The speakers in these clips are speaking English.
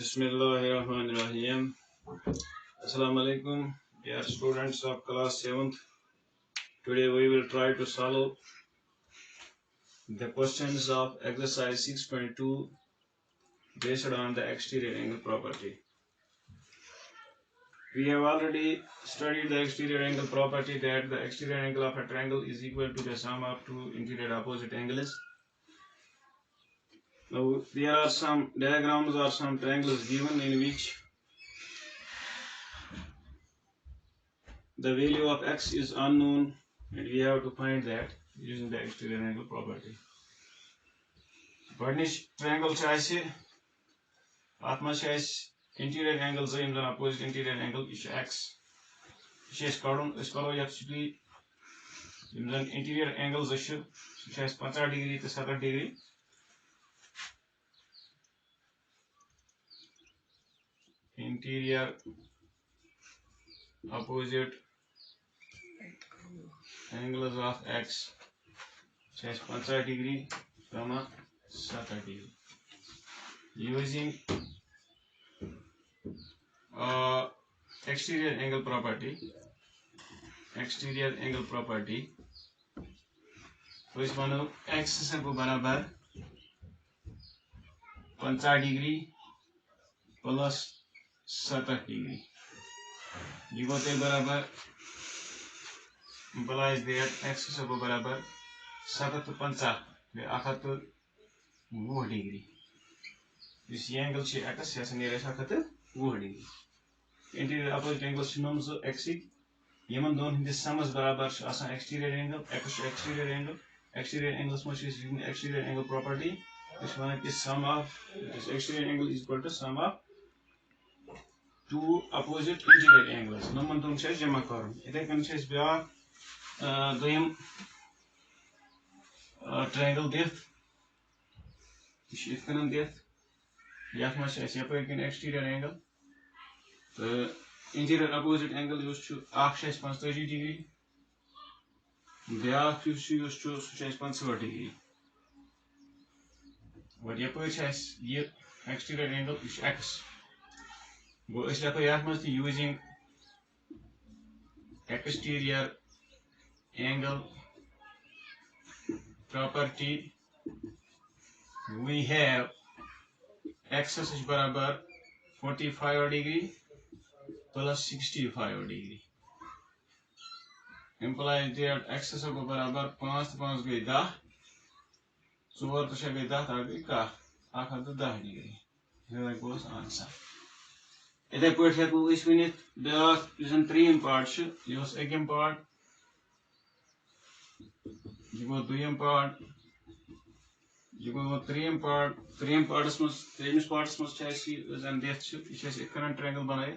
Bismillahirrahmanirrahim. Assalamu alaikum, dear students of class 7th. Today we will try to solve the questions of exercise 6.2 based on the exterior angle property. We have already studied the exterior angle property, that the exterior angle of a triangle is equal to the sum of two interior opposite angles. Now there are some diagrams or some triangles given in which the value of x is unknown and we have to find that using the exterior angle property. Varnish triangle chaise atma chaise interior angle zaim zan opposite interior angle is x. Chaise kadun is karo actually zan interior angles is chaise 50 degree to 70 degree. Interior opposite angles of x chaise 50 degree comma 70 degree. Using exterior angle property, तो इस मानो x से को बराबर 50 degree plus 70 degree ये को ते बराबर implies that x से को बराबर 70 to 50 में 120 डिग्री इस एंगल से x से नेरे 120 डिग्री इंटीरियर अपोजिट एंगल सिनोम सो x यमन दोन हिंदे समस बराबर आसान exterior angle exterior angles much is using exterior angle property. This one is sum of this exterior angle is equal to sum of two opposite interior angles. No man तुम शेष जमा करो इधर कौन शेष ब्याह दोयम triangle देख इस कौन देख याक मच ऐसे यहाँ पर एक exterior angle तो interior opposite angle यूज़ चु आठ शेष 45 degree ब्याक यूज़ चु शेष 50 degree और ये पर शेष ये exterior angle is x वो इसलिए पर याक much using exterior angle property we have x is बराबर 45 degree plus 65 degree implies that x is बराबर 5 to 5 गई 10 4 to 6 गई 10 तक गई का 10 degree here goes answer इधर पर है को इस मिनट ब्याक इसन 3 part श ये उस एकम part ये वो 2 part ये वो 3 part मस 3 parts मस चाहिए इसन देख श इसे एक करंट triangle बनाए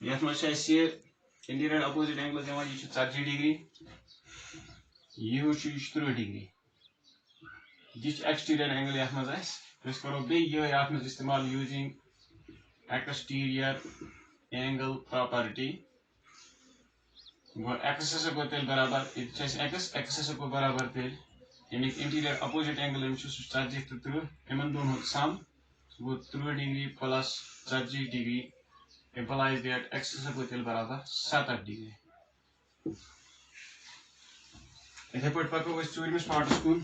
यह मस चाहिए इंटीरियर अपोजिट एंगल जमा ये 40 डिग्री ये 30 डिग्री जिस एक्सटीरियर एंगल यह मस आस तो इस करो बे ये यह मस इस्तेमाल यूजिंग एक्सटीरियर एंगल प्रॉपर्टी वो एक्स से को तेल बराबर एक्स से को बराबर तेल यानी इंटीरियर अपोजिट एंगल में 40 to 30 एमन दोनों सम वो 30 degree plus 40 degree implies that x is equal to बराबर 70 डिग्री इधर पर पको वह चूरी में smart school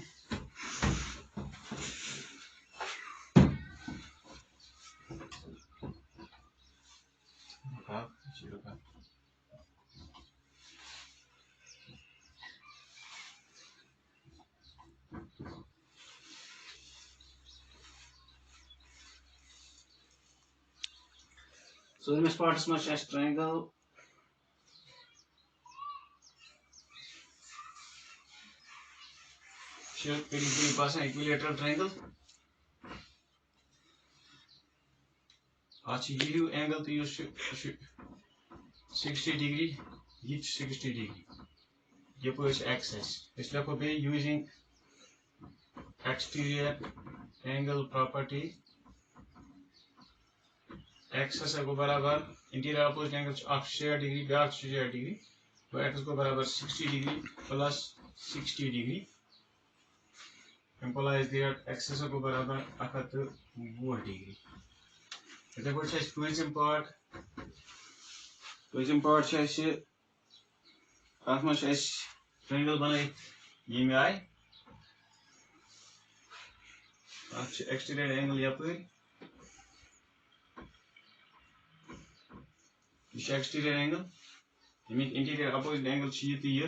So in this part is much as triangle should be pass an equilateral triangle you angle to use 60 degree each 60 degree you push axis it's like be using exterior angle property x से को बराबर interior opposite angle of 60 degree back 60 degree तो x को बराबर 60 degree plus 60 degree implies that x को बराबर 120 degree. इधर कुछ है Poisson part है इसे आत्मा से इस triangle बनाए ये में आए अच्छे exterior angle यहाँ पर ये exterior angle ये interior opposite angle चाहिए थी ये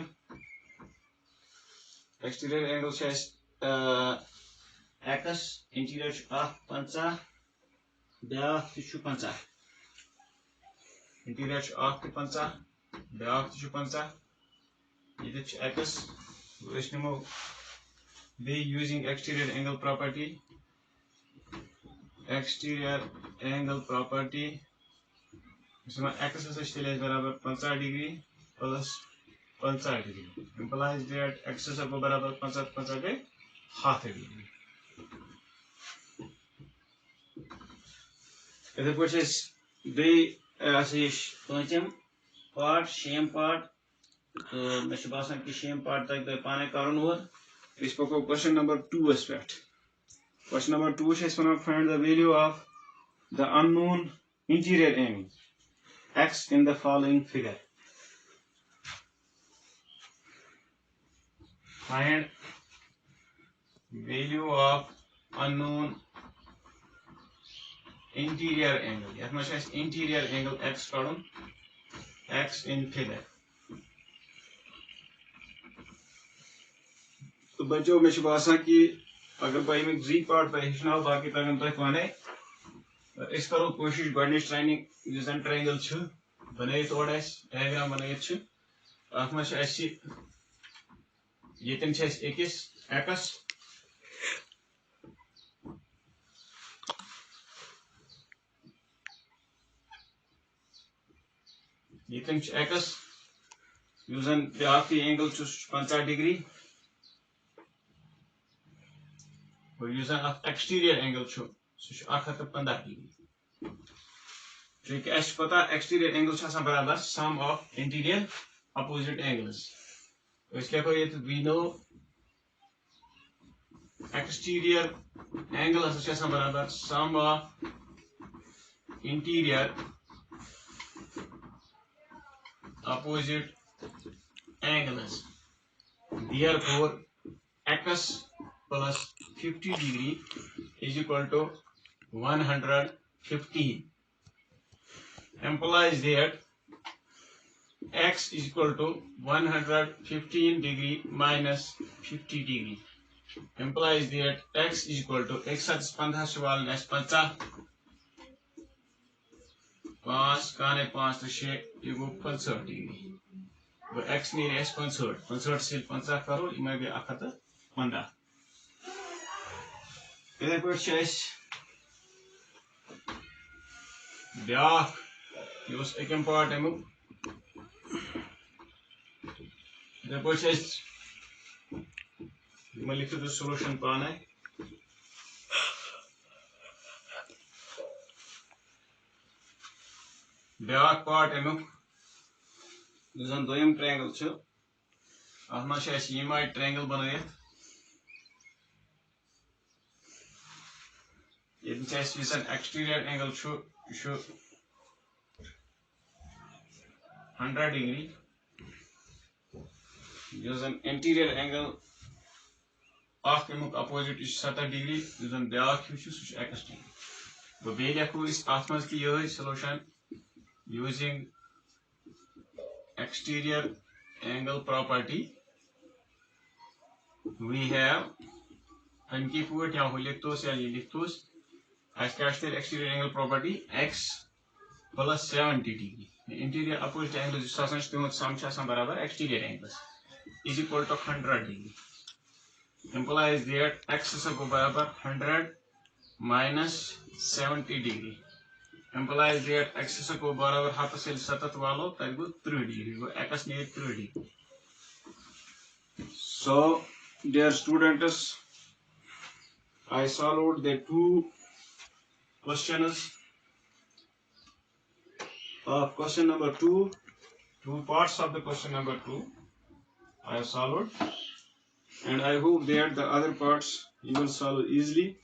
exterior angle से x interior 50 بیاکھ تہِ چھُ 50 interior چھُ 50 بیاکھ تہِ چھُ 50 ییٚتہِ چھُ x أسۍ نِمو بیٚیہِ using exterior angle property أسۍ وَنو x ہسا چھِ تیٚلہِ اَسہِ برابر 50 degree plus 50 degree implies that x ہسا گوٚو برابر 50 50 گٔے 100 degree. इधर कुछ बे पंचम पार्ट शेम पार्ट तो मे बासान कि शेम पार्ट तक पाने कर पको क्वेश्चन नंबर 2 पे question number 2 one find the value of the unknown interior angle x in the following figure. Find value of unknown interior angle यह interior angle x कड़न x in figure. तो बच्चों में बासान कि अगर बह अमिक जी पार्ट तह हेचना बाकी तगन तह पाने अस करो कोशिश गॉडनेस ट्रेनिंग जन ट्रायंगल बनाइथ और डायग्राम बनाइथ अत यन अकिस x यन x जन ब्याक एंगल 50 डिग्री और एक्सटीरियर एंगल सह 115 डिग्री. चूंकि पता एक्सटीरियर एंगल बराबर sum of interior opposite angles we know exterior angle बराबर sum of interior opposite angles. Therefore, x plus 50 degree is equal to 115. Implies that x is equal to 115 degree minus 50 degree. Implies that x is equal to x at 50 5 काने 5 तो 6 ये गो 65 degree वो x ने 65 से 50 करो इमे गए 115. इधर पर ब्याक ये अकम पार्ट अमुक इधर पर लिखो तो सोल्यूशन पाना है. ब्याक पार्ट अमुक जन दोयम ट्रायंगल अत मे ट्रायंगल बनाइथ ये एक्सटीरियर एंगल 100 डिग्री जन इंटीरियर एंगल अमुक अपोजिट 70 डिग्री जन ब्याक सह x डिग्री. बे लिखो अत मे ये solution using exterior angle property we have हमकी पॉइंट या लिखतोस या लिखतोस exterior angle property x plus 70 degree interior opposite angle sum बराबर exterior angles is equal to 100 degree. Implies that x को बराबर 100 minus 70 degree. Implies that x को बराबर 7 से 7 वालो तब गो 30 डिग्री गो x ने 30 degree. So dear students, I solved the two questions of question number 2, two parts of the question number 2 I have solved. And I hope that the other parts you will solve easily.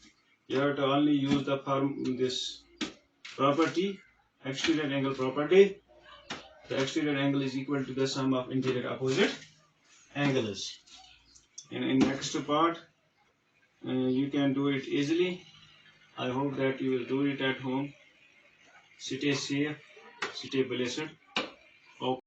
You have to only use the this property, exterior angle property. The exterior angle is equal to the sum of interior opposite angles. And in next part, you can do it easily. I hope that you will do it at home. Stay safe, stay blessed. Okay.